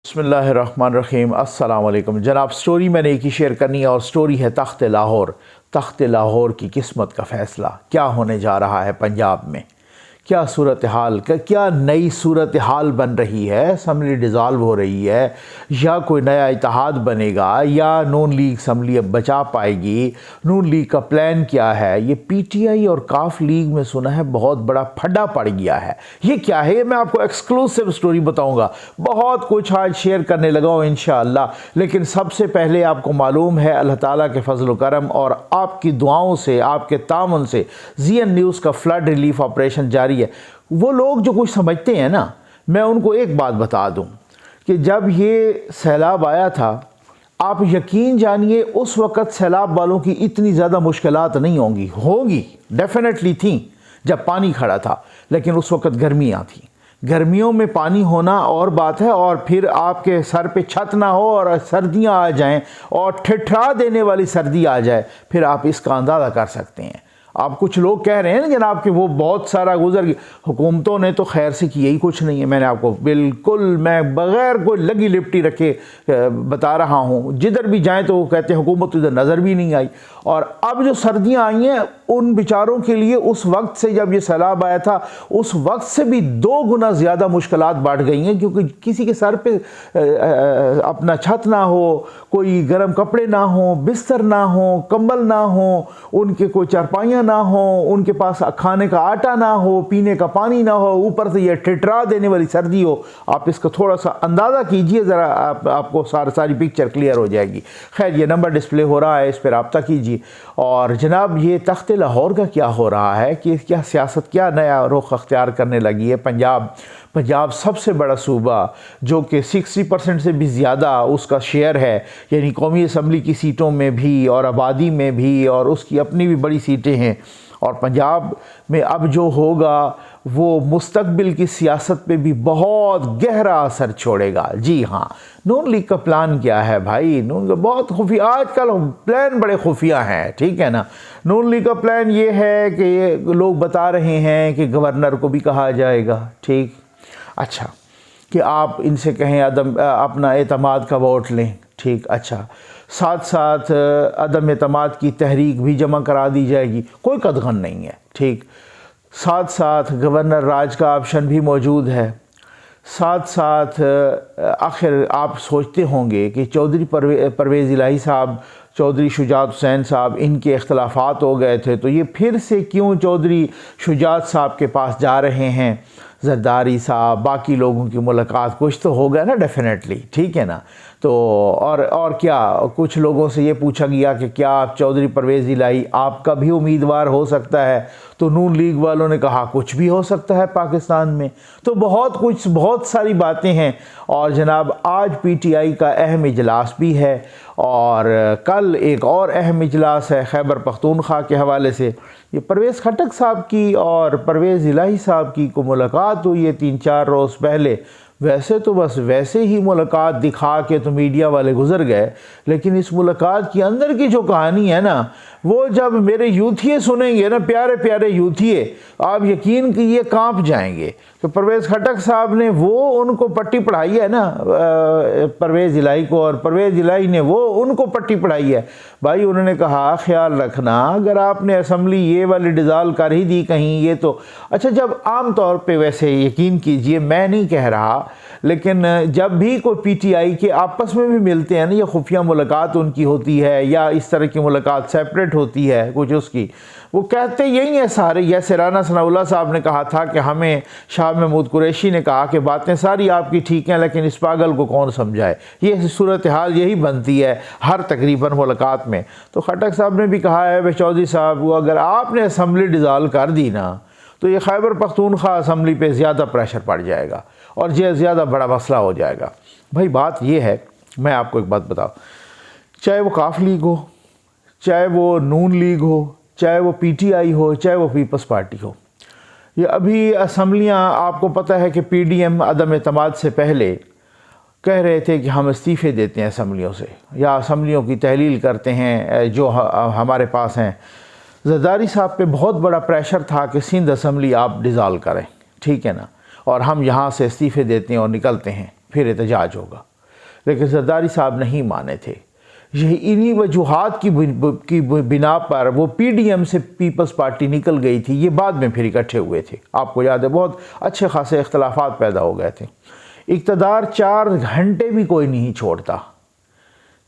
बिस्मिल्लाहिर्रहमानिर्रहीम। अस्सलाम वालेकुम जनाब। स्टोरी मैंने एक ही शेयर करनी है और स्टोरी है तख्त लाहौर। तख्त लाहौर की किस्मत का फ़ैसला क्या होने जा रहा है पंजाब में, क्या सूरत हाल का, क्या नई सूरत हाल बन रही है। असम्बली डिज़ाल्व हो रही है या कोई नया इत्तेहाद बनेगा या नून लीग असम्बली अब बचा पाएगी। नून लीग का प्लान क्या है। ये पीटीआई और काफ लीग में सुना है बहुत बड़ा फड्डा पड़ गया है। ये क्या है, ये मैं आपको एक्सक्लूसिव स्टोरी बताऊंगा। बहुत कुछ आज शेयर करने लगा हूँ इंशाअल्लाह, लेकिन सबसे पहले आपको मालूम है अल्लाह ताला के फजल करम और आपकी दुआओं से, आपके तामुन से ज़ीएन न्यूज़ का फ्लड रिलीफ ऑपरेशन जारी है। वो लोग जो कुछ समझते हैं ना, मैं उनको एक बात बता दूं कि जब ये सैलाब आया था, आप यकीन जानिए उस वक़्त सैलाब वालों की इतनी ज़्यादा मुश्किलात नहीं होंगी डेफिनेटली थी जब पानी खड़ा था, लेकिन उस वक़्त गर्मियाँ थी। गर्मियों में पानी होना और बात है, और फिर आपके सर पे छत ना हो और सर्दियाँ आ जाएं और ठिठरा देने वाली सर्दी आ जाए, फिर आप इसका अंदाज़ा कर सकते हैं। आप कुछ लोग कह रहे हैं ना जनाब कि वो बहुत सारा गुजर गया, हुकूमतों ने तो खैर से किया ही कुछ नहीं है। मैंने आपको बिल्कुल, मैं बग़ैर कोई लगी लिपटी रखे बता रहा हूँ। जिधर भी जाएं तो वो कहते हैं हुकूमत इधर नज़र भी नहीं आई। और अब जो सर्दियाँ आई हैं उन बेचारों के लिए उस वक्त से, जब ये सैलाब आया था उस वक्त से भी 2 गुना ज़्यादा मुश्किलात बढ़ गई हैं, क्योंकि किसी के सर पे अपना छत ना हो, कोई गर्म कपड़े ना हो, बिस्तर ना हो, कंबल ना हो, उनके कोई चारपाइयाँ ना हो, उनके पास खाने का आटा ना हो, पीने का पानी ना हो, ऊपर से ये ठिठरा देने वाली सर्दी हो। आप इसका थोड़ा सा अंदाज़ा कीजिए ज़रा, आपको सारी पिक्चर क्लियर हो जाएगी। खैर, ये नंबर डिस्प्ले हो रहा है, इस पर रब्ता कीजिए। और जनाब, ये तख्त लाहौर का क्या हो रहा है कि क्या सियासत क्या नया रुख अख्तियार करने लगी है। पंजाब सबसे बड़ा सूबा जो कि 60% से भी ज़्यादा उसका शेयर है, यानी कौमी असम्बली की सीटों में भी और आबादी में भी, और उसकी अपनी भी बड़ी सीटें हैं। और पंजाब में अब जो होगा वो मुस्तकबिल की सियासत पे भी बहुत गहरा असर छोड़ेगा। जी हाँ, नून लीग का प्लान क्या है भाई? नून का बहुत खुफिया, आजकल प्लान बड़े खुफिया हैं, ठीक है ना। नून लीग का प्लान ये है कि ये लोग बता रहे हैं कि गवर्नर को भी कहा जाएगा, ठीक, अच्छा, कि आप इनसे कहें अपना एतमाद का वोट लें, ठीक, अच्छा, साथ साथ अदम एतमाद की तहरीक भी जमा करा दी जाएगी, कोई कदगन नहीं है, ठीक। साथ साथ गवर्नर राज का ऑप्शन भी मौजूद है। साथ साथ आखिर आप सोचते होंगे कि चौधरी परवेज़ इलाही साहब, चौधरी शुजात हुसैन साहब, इनके इख्तलाफात हो गए थे, तो ये फिर से क्यों चौधरी शुजात साहब के पास जा रहे हैं, जरदारी साहब, बाकी लोगों की मुलाकात, कुछ तो होगा ना डेफिनेटली, ठीक है ना। तो और क्या, कुछ लोगों से ये पूछा गया कि क्या आप चौधरी परवेज़ इलाही आपका भी उम्मीदवार हो सकता है, तो नून लीग वालों ने कहा कुछ भी हो सकता है पाकिस्तान में। तो बहुत सारी बातें हैं। और जनाब, आज पीटीआई का अहम इजलास भी है और कल एक और अहम इजलास है खैबर पख्तूनख्वा के हवाले से। ये परवेज़ खटक साहब की और परवेज़ इलाही साहब की को मुलाकात हुई है 3-4 रोज़ पहले। वैसे तो बस वैसे ही मुलाकात दिखा के तो मीडिया वाले गुजर गए, लेकिन इस मुलाकात के अंदर की जो कहानी है ना, वो जब मेरे यूथिये सुनेंगे ना, प्यारे प्यारे यूथिये, आप यकीन कीजिए कांप जाएंगे। तो परवेज़ खटक साहब ने वो उनको पट्टी पढ़ाई है ना परवेज़ इलाही को, और परवेज़ इलाही ने वो उनको पट्टी पढ़ाई है। भाई उन्होंने कहा ख्याल रखना, अगर आपने असम्बली ये वाली डिज़ाल्व कर ही दी कहीं, ये तो अच्छा, जब आम तौर पे वैसे यकीन कीजिए, मैं नहीं कह रहा, लेकिन जब भी कोई पीटीआई के आपस में भी मिलते हैं ना, या खुफिया मुलाकात उनकी होती है या इस तरह की मुलाकात सेपरेट होती है कुछ उसकी, वो कहते यही है सारे। जैसे राना सनाउल्लाह साहब ने कहा था कि हमें, शाह महमूद कुरैशी ने कहा कि बातें सारी आपकी ठीक हैं, लेकिन इस पागल को कौन समझाए। ये सूरत हाल यही बनती है हर तकरीबन मुलाकात में। तो खटक साहब ने भी कहा है भाई चौधरी साहब, अगर आपने असम्बली डिज़ाल्व कर दी ना, तो ये खैबर पख्तूनख्वा असम्बली पे ज़्यादा प्रेशर पड़ जाएगा और ये ज़्यादा बड़ा मसला हो जाएगा। भाई बात ये है, मैं आपको एक बात बताऊँ, चाहे वो काफ लीग हो, चाहे वो नून लीग हो, चाहे वो पीटीआई हो, चाहे वो पीपल्स पार्टी हो, ये अभी असम्बलियाँ, आपको पता है कि पीडीएम अदम एतमाद से पहले कह रहे थे कि हम इस्तीफ़े देते हैं असम्बलियों से, या असम्बलियों की तहलील करते हैं जो हमारे पास हैं। जरदारी साहब पे बहुत बड़ा प्रेशर था कि सिंध असम्बली आप डिज़ाल्व करें, ठीक है ना, और हम यहाँ से इस्तीफ़े देते हैं और निकलते हैं, फिर एहतजाज होगा। लेकिन जरदारी साहब नहीं माने थे। यही इन्हीं वजूहात की बिना पर वो PDM से पीपल्स पार्टी निकल गई थी। ये बाद में फिर इकट्ठे हुए थे, आपको याद है, बहुत अच्छे खासे इख्तलाफात पैदा हो गए थे। इक़्तिदार 4 घंटे भी कोई नहीं छोड़ता,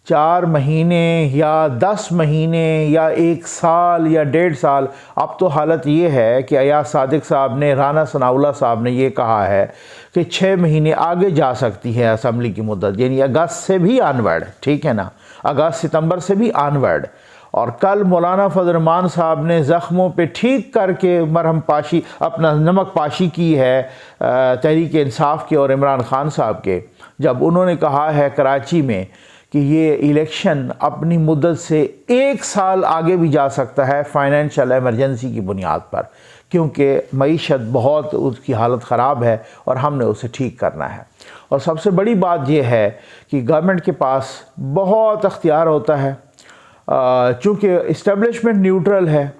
4 महीने या 10 महीने या 1 साल या 1.5 साल। अब तो हालत ये है कि अयाज सादिक साहब ने, राना सनाउल्लाह साहब ने ये कहा है कि 6 महीने आगे जा सकती है असम्बली की मुद्दत, यानी अगस्त से भी ऑनवर्ड, ठीक है ना, अगस्त सितंबर से भी ऑनवर्ड। और कल मौलाना फजल रहमान साहब ने ज़ख्मों पे ठीक करके मरहम पाशी, अपना नमक पाशी की है तहरीक इंसाफ के और इमरान खान साहब के, जब उन्होंने कहा है कराची में कि ये इलेक्शन अपनी मुद्दत से 1 साल आगे भी जा सकता है फाइनेंशियल एमरजेंसी की बुनियाद पर, क्योंकि मईशत बहुत, उसकी हालत ख़राब है और हमने उसे ठीक करना है। और सबसे बड़ी बात यह है कि गवर्नमेंट के पास बहुत अख्तियार होता है, चूँकि इस्टेब्लिशमेंट न्यूट्रल है,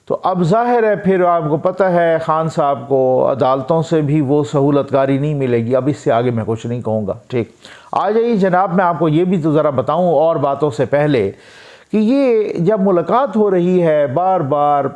तो अब ज़ाहिर है फिर आपको पता है खान साहब को अदालतों से भी वो सहूलतकारी नहीं मिलेगी। अब इससे आगे मैं कुछ नहीं कहूँगा, ठीक। आ जाइए जनाब, मैं आपको ये भी तो ज़रा बताऊँ और बातों से पहले कि ये जब मुलाकात हो रही है बार बार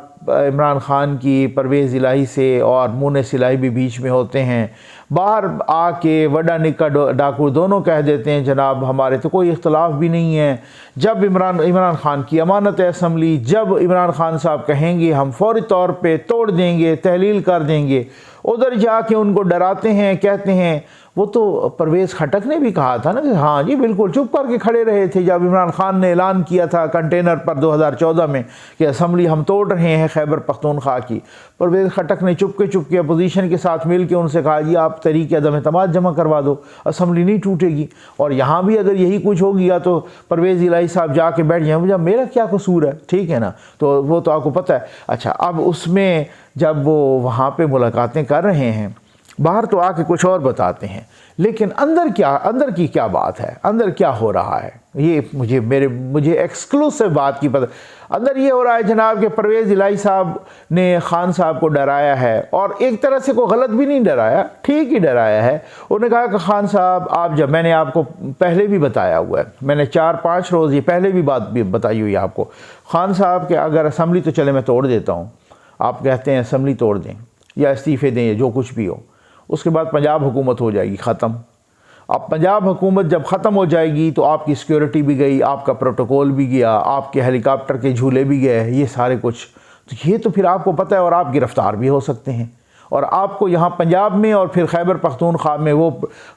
इमरान खान की परवेज़ इलाही से, और मुने सिलाई भी बीच में होते हैं, बाहर आके वडा निक्का डाकू दोनों कह देते हैं जनाब हमारे तो कोई इख्तलाफ भी नहीं है। जब इमरान खान की अमानत है असम्बली, जब इमरान खान साहब कहेंगे हम फौरी तौर पे तोड़ देंगे, तहलील कर देंगे, उधर जाके उनको डराते हैं, कहते हैं। वो तो परवेज़ खटक ने भी कहा था ना कि हाँ जी बिल्कुल चुप करके खड़े रहे थे जब इमरान खान ने ऐलान किया था कंटेनर पर 2014 में कि असम्बली हम तोड़ रहे हैं खैबर पख्तूनख्वा की। परवेज़ खटक ने चुपके अपोजिशन के साथ मिल के उनसे कहा जी आप तहरीक अदम एतमाद जमा करवा दो, असम्बली नहीं टूटेगी। और यहाँ भी अगर यही कुछ हो गया तो परवेज़ इलाही साहब जाके बैठ जाए, मुझे मेरा क्या कसूर है, ठीक है ना, तो वो तो आपको पता है। अच्छा, अब उसमें जब वो वहाँ पर मुलाकातें कर रहे हैं, बाहर तो आके कुछ और बताते हैं, लेकिन अंदर की क्या बात है, अंदर क्या हो रहा है, ये मुझे एक्सक्लूसिव बात की पता। अंदर ये हो रहा है जनाब कि परवेज़ इलाही साहब ने खान साहब को डराया है, और एक तरह से कोई गलत भी नहीं डराया, ठीक ही डराया है। उन्होंने कहा कि खान साहब आप, जब मैंने आपको पहले भी बताया हुआ है, मैंने 4-5 रोज़ ये पहले भी बात भी बताई हुई है आपको, खान साहब के अगर असम्बली तो चले मैं तोड़ देता हूँ, आप कहते हैं असम्बली तोड़ दें या इस्तीफ़े दें या जो कुछ भी हो, उसके बाद पंजाब हुकूमत हो जाएगी ख़त्म। अब पंजाब हुकूमत जब ख़त्म हो जाएगी तो आपकी सिक्योरिटी भी गई, आपका प्रोटोकॉल भी गया, आपके हेलीकॉप्टर के झूले भी गए, ये सारे कुछ, तो ये तो फिर आपको पता है, और आप गिरफ़्तार भी हो सकते हैं, और आपको यहाँ पंजाब में और फिर खैबर पख्तूनख्वा में वो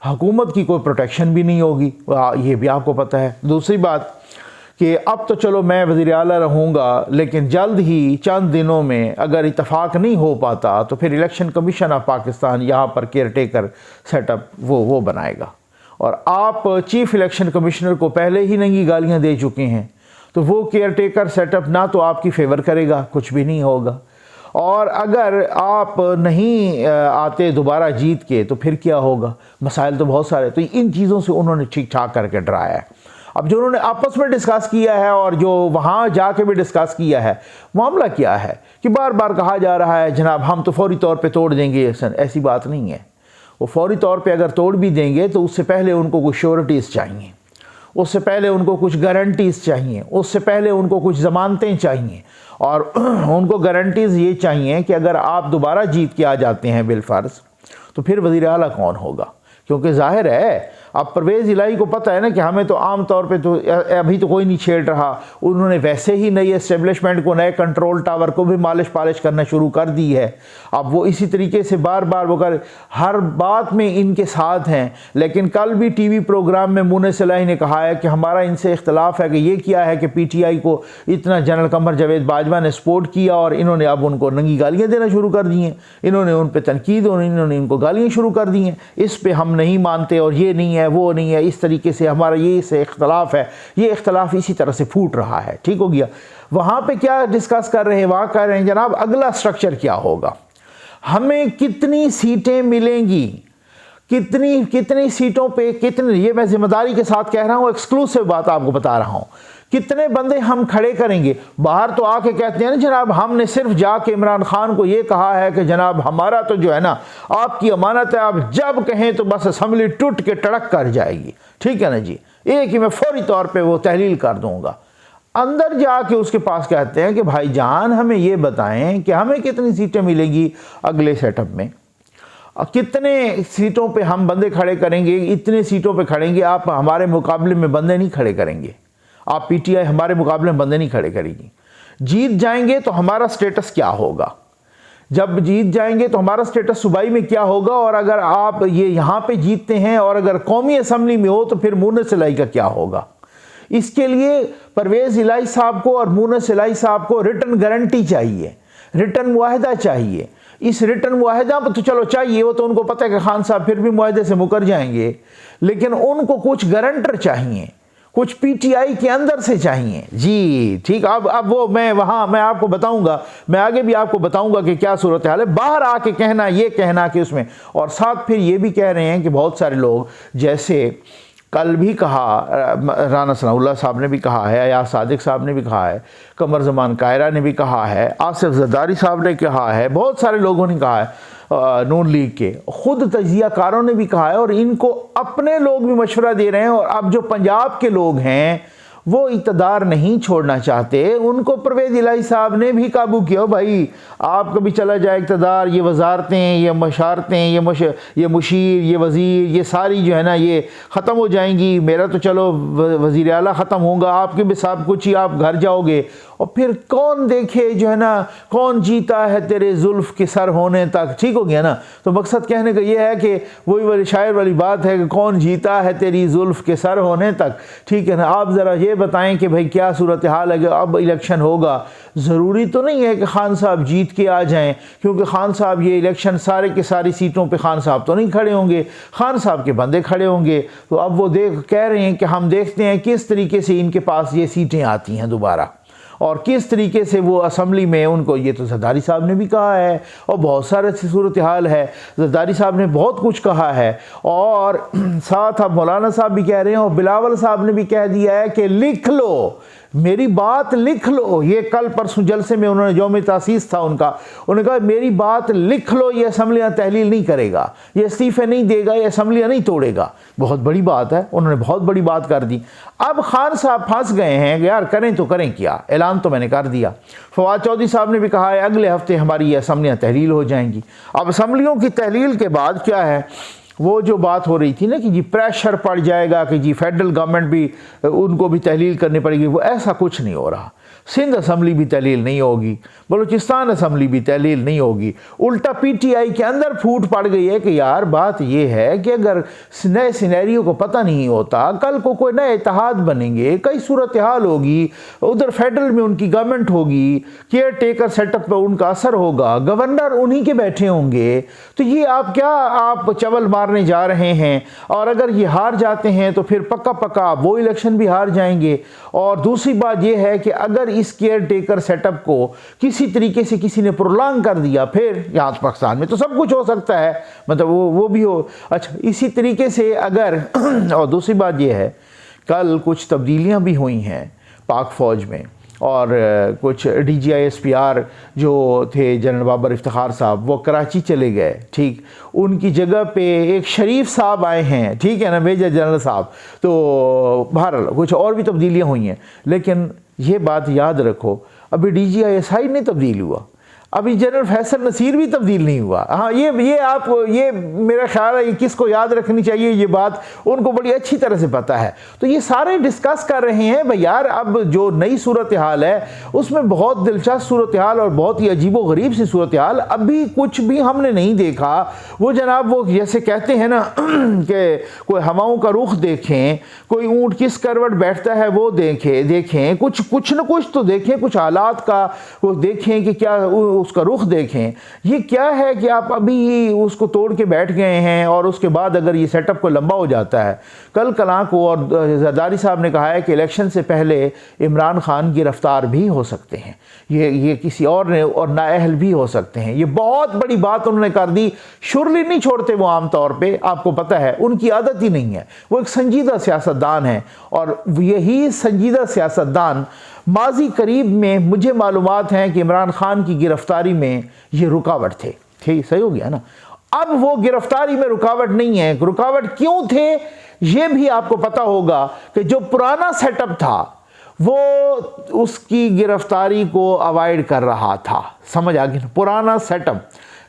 हुकूमत की कोई प्रोटेक्शन भी नहीं होगी, ये भी आपको पता है। दूसरी बात कि अब तो चलो मैं वज़ीर आला रहूँगा, लेकिन जल्द ही चंद दिनों में अगर इत्तफाक नहीं हो पाता तो फिर इलेक्शन कमीशन ऑफ पाकिस्तान यहाँ पर केयर टेकर सेटअप वो बनाएगा, और आप चीफ इलेक्शन कमिश्नर को पहले ही नंगी गालियाँ दे चुके हैं, तो वो केयर टेकर सेटअप ना तो आपकी फेवर करेगा, कुछ भी नहीं होगा, और अगर आप नहीं आते दोबारा जीत के तो फिर क्या होगा। मसाइल तो बहुत सारे, तो इन चीज़ों से उन्होंने ठीक ठाक करके डराया है। अब जो उन्होंने आपस में डिस्कस किया है और जो वहाँ जाके भी डिस्कस किया है, मामला क्या है कि बार बार कहा जा रहा है जनाब हम तो फौरी तौर पे तोड़ देंगे, ऐसी बात नहीं है। वो फौरी तौर पे अगर तोड़ भी देंगे तो उससे पहले उनको कुछ श्योरिटीज़ चाहिए, उससे पहले उनको कुछ गारंटीज़ चाहिए, उससे पहले उनको कुछ ज़मानतें चाहिए, और उनको गारंटीज़ ये चाहिए कि अगर आप दोबारा जीत के आ जाते हैं बिलफर्ज तो फिर वज़ीर आला कौन होगा, क्योंकि जाहिर है अब परवेज़ इलाही को पता है ना कि हमें तो आम तौर पे तो अभी तो कोई नहीं छेड़ रहा। उन्होंने वैसे ही नई एस्टेब्लिशमेंट को, नए कंट्रोल टावर को भी मालिश पालिश करना शुरू कर दी है। अब वो इसी तरीके से बार बार वो कर हर बात में इनके साथ हैं। लेकिन कल भी टीवी प्रोग्राम में मुने सिलाई ने कहा है कि हमारा इनसे इख्तलाफ है कि ये किया है कि PTI को इतना जनरल कमर जावेद बाजवा ने सपोर्ट किया और इन्होंने अब उनको नंगी गालियाँ देना शुरू कर दी हैं, इन्होंने उन पर तनकीद और इन्होंने इनको गालियाँ शुरू कर दी हैं, इस पर हम नहीं मानते और ये नहीं है वो नहीं है, इस तरीके से हमारा ये से इख्तलाफ है, ये इख्तलाफ इसी तरह से फूट रहा है। ठीक हो गया। वहाँ पे क्या डिस्कस कर रहे हैं, वहाँ कह रहे हैं जनाब अगला स्ट्रक्चर क्या होगा, हमें कितनी सीटें मिलेंगी, कितनी सीटों पे कितनी, ये मैं जिम्मेदारी के साथ कह रहा हूँ, एक्सक्लूसिव बात आपको बता रहा हूँ कितने बंदे हम खड़े करेंगे? बाहर तो आके कहते हैं ना जनाब हमने सिर्फ जाके इमरान खान को ये कहा है कि जनाब हमारा तो जो है ना आपकी अमानत है, आप जब कहें तो बस असम्बली टूट के टड़क कर जाएगी, ठीक है ना जी, एक ही मैं फौरी तौर पे वो तहलील कर दूंगा। अंदर जाके उसके पास कहते हैं कि भाईजान हमें ये बताएं कि हमें कितनी सीटें मिलेंगी अगले सेटअप में, कितने सीटों पे हम बंदे खड़े करेंगे, इतने सीटों पे खड़ेंगे, आप हमारे मुकाबले में बंदे नहीं खड़े करेंगे, आप पीटीआई हमारे मुकाबले में बंदे नहीं खड़े करेगी। जीत जाएंगे तो हमारा स्टेटस क्या होगा, जब जीत जाएंगे तो हमारा स्टेटस सूबाई में क्या होगा, और अगर आप ये यहाँ पे जीतते हैं और अगर कौमी असम्बली में हो तो फिर मुनस इलाही का क्या होगा। इसके लिए परवेज़ इलाही साहब को और मुनस इलाही साहब को रिटर्न गारंटी चाहिए, रिटर्न मुआहदा चाहिए। इस रिटर्न मुआहदा पर तो चलो चाहिए, वो तो उनको पता है कि खान साहब फिर भी मुआहदे से मुकर जाएंगे, लेकिन उनको कुछ गारंटर चाहिए, कुछ पीटीआई के अंदर से चाहिए जी, ठीक। अब वो मैं आपको बताऊंगा, मैं आगे भी आपको बताऊंगा कि क्या सूरत हाल है। बाहर आके कहना ये कहना कि उसमें, और साथ फिर ये भी कह रहे हैं कि बहुत सारे लोग, जैसे कल भी कहा राना सनाउल्लाह साहब ने भी कहा है, अयाज सादिक साहब ने भी कहा है, कमर जमान कायरा ने भी कहा है, आसिफ जरदारी साहब ने कहा है, बहुत सारे लोगों ने कहा है, नून लीग के खुद तजियाकारों ने भी कहा है, और इनको अपने लोग भी मशवरा दे रहे हैं। और अब जो पंजाब के लोग हैं वो इक़्तिदार नहीं छोड़ना चाहते, उनको परवेज़ इलाही साहब ने भी काबू किया। भाई आप कभी चला जाए इक़्तिदार, ये वजारतें, ये मशारतें, ये मुशीर, ये वज़ीर, ये सारी जो है ना ये ख़त्म हो जाएंगी। मेरा तो चलो वज़ीर आला ख़त्म होगा, आपके भी सब कुछ ही आप घर जाओगे, और फिर कौन देखे जो है ना कौन जीता है तेरे जुल्फ़ के सर होने तक, ठीक हो गया ना। तो मकसद कहने का ये है कि वही वाली शायर वाली बात है कि कौन जीता है तेरी जुल्फ़ के सर होने तक, ठीक है ना। आप ज़रा ये बताएं कि भाई क्या सूरत हाल है कि अब इलेक्शन होगा। ज़रूरी तो नहीं है कि खान साहब जीत के आ जाएं, क्योंकि खान साहब ये इलेक्शन सारे के सारी सीटों पे खान साहब तो नहीं खड़े होंगे, खान साहब के बंदे खड़े होंगे। तो अब वो कह रहे हैं कि हम देखते हैं किस तरीके से इनके पास ये सीटें आती हैं दोबारा, और किस तरीके से वो असम्बली में उनको, ये तो जरदारी साहब ने भी कहा है और बहुत सारे सूरत हाल है, जरदारी साहब ने बहुत कुछ कहा है, और साथ अब मौलाना साहब भी कह रहे हैं, और बिलावल साहब ने भी कह दिया है कि लिख लो, मेरी बात लिख लो। ये कल परसों जलसे में उन्होंने यौम तासीस था उनका, उन्होंने कहा मेरी बात लिख लो, ये असम्बलियाँ तहलील नहीं करेगा, ये इस्तीफ़े नहीं देगा, ये असम्बलियाँ नहीं तोड़ेगा। बहुत बड़ी बात है, उन्होंने बहुत बड़ी बात कर दी। अब खान साहब फंस गए हैं, यार करें तो करें क्या, ऐलान तो मैंने कर दिया। फवाद चौधरी साहब ने भी कहा है अगले हफ्ते हमारी ये असम्बलियाँ तहलील हो जाएंगी। अब असम्बलियों की तहलील के बाद क्या है, वो जो बात हो रही थी ना कि जी प्रेशर पड़ जाएगा कि जी फेडरल गवर्नमेंट भी उनको भी तहलील करनी पड़ेगी, वो ऐसा कुछ नहीं हो रहा। सिंध असम्बली भी तहलील नहीं होगी, बलूचिस्तान असम्बली भी तहलील नहीं होगी। उल्टा पीटीआई के अंदर फूट पड़ गई है कि यार बात ये है कि अगर नए सिनेरियो को पता नहीं होता, कल को कोई नए इत्तेहाद बनेंगे, कई सूरत हाल होगी, उधर फेडरल में उनकी गवर्नमेंट होगी, केयर टेकर सेटअप पर उनका असर होगा, गवर्नर उन्हीं के बैठे होंगे, तो ये आप चवल मारने जा रहे हैं। और अगर ये हार जाते हैं तो फिर पक्का पक्का वो इलेक्शन भी हार जाएंगे। और दूसरी बात यह है कि अगर इस केयर टेकर सेटअप को किसी तरीके से किसी ने प्रोलॉन्ग कर दिया, फिर यहाँ पाकिस्तान में तो सब कुछ हो सकता है, मतलब वो भी हो। अच्छा, इसी तरीके से अगर और दूसरी बात यह है, कल कुछ तब्दीलियाँ भी हुई हैं पाक फ़ौज में, और कुछ DGISPR जो थे जनरल बाबर इफ्तिखार साहब, वो कराची चले गए, ठीक। उनकी जगह पे एक शरीफ साहब आए हैं, ठीक है ना, मेजर जनरल साहब। तो बहरहाल कुछ और भी तब्दीलियाँ हुई हैं, लेकिन ये बात याद रखो अभी DGISI नहीं तब्दील हुआ, अभी जनरल फैसल नसीर भी तब्दील नहीं हुआ। हाँ, ये मेरा ख्याल है किसको याद रखनी चाहिए, ये बात उनको बड़ी अच्छी तरह से पता है। तो ये सारे डिस्कस कर रहे हैं भाई यार अब जो नई सूरत हाल है उसमें बहुत दिलचस्प सूरत हाल और बहुत ही अजीबो गरीब सी सूरत हाल अभी कुछ भी हमने नहीं देखा। वो जनाब वो जैसे कहते हैं ना कि कोई हवाओं का रुख देखें, कोई ऊँट किस करवट बैठता है वो देखें, कुछ न कुछ तो देखें, कुछ हालात का वो देखें कि क्या उसका रुख देखें, ये क्या है कि आप अभी उसको तोड़ के बैठ गए हैं और उसके बाद अगर ये सेटअप को लंबा हो जाता है, कल कलां को, और जरदारी साहब ने कहा है कि इलेक्शन से पहले इमरान खान गिरफ्तार भी हो सकते हैं, ये किसी और ने और नाअहल भी हो सकते हैं। ये बहुत बड़ी बात उन्होंने कर दी। शुरली नहीं छोड़ते वो आम तौर पे, आपको पता है, उनकी आदत ही नहीं है। वो एक संजीदा सियासतदान है और यही संजीदा सियासतदान माजी करीब में मुझे मालूमात हैं कि इमरान खान की गिरफ्तारी में ये रुकावट थे। ठीक, सही हो गया ना। अब वो गिरफ्तारी में रुकावट नहीं है। रुकावट क्यों थे ये भी आपको पता होगा कि जो पुराना सेटअप था वो उसकी गिरफ्तारी को अवॉइड कर रहा था। समझ आ गई ना? पुराना सेटअप,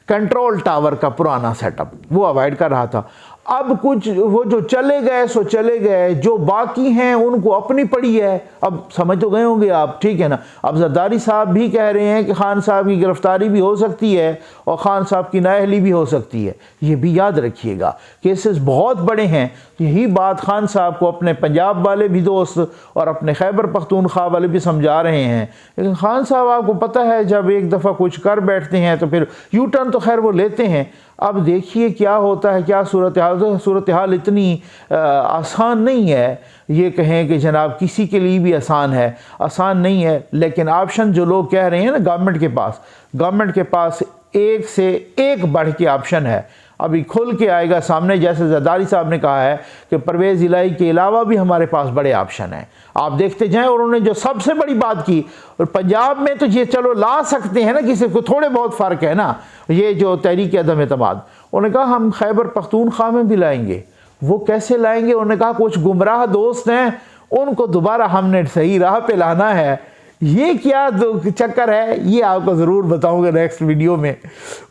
कंट्रोल टावर का पुराना सेटअप, वो अवॉइड कर रहा था। अब कुछ वो जो चले गए सो चले गए, जो बाकी हैं उनको अपनी पड़ी है। अब समझ तो गए होंगे आप, ठीक है ना। अब जरदारी साहब भी कह रहे हैं कि खान साहब की गिरफ्तारी भी हो सकती है और खान साहब की नाअहली भी हो सकती है। ये भी याद रखिएगा, केसेस बहुत बड़े हैं। यही बात खान साहब को अपने पंजाब वाले भी दोस्त और अपने खैबर पख्तूनख्वा वाले भी समझा रहे हैं। लेकिन खान साहब आपको पता है जब एक दफ़ा कुछ कर बैठते हैं तो फिर यू टर्न तो खैर वो लेते हैं। अब देखिए क्या होता है, क्या सूरत हाल इतनी आसान नहीं है। ये कहें कि जनाब किसी के लिए भी आसान नहीं है। लेकिन ऑप्शन जो लोग कह रहे हैं ना, गवर्नमेंट के पास एक से एक बढ़ के ऑप्शन है। अभी खुल के आएगा सामने, जैसे जरदारी साहब ने कहा है कि परवेज़ इलाही के अलावा भी हमारे पास बड़े ऑप्शन हैं। आप देखते जाएं। और उन्होंने जो सबसे बड़ी बात की, और पंजाब में तो ये चलो ला सकते हैं ना, किसी को थोड़े बहुत फ़र्क है ना, ये जो तहरीक अदम एतमाद, उन्होंने कहा हम खैबर पख्तूनख्वा में भी लाएंगे। वो कैसे लाएंगे? उन्होंने कहा कुछ गुमराह दोस्त हैं, उनको दोबारा हमने सही राह पे लाना है। ये क्या चक्कर है, ये आपको ज़रूर बताऊंगा नेक्स्ट वीडियो में।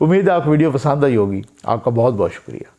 उम्मीद है आपको वीडियो पसंद आई होगी। आपका बहुत बहुत शुक्रिया।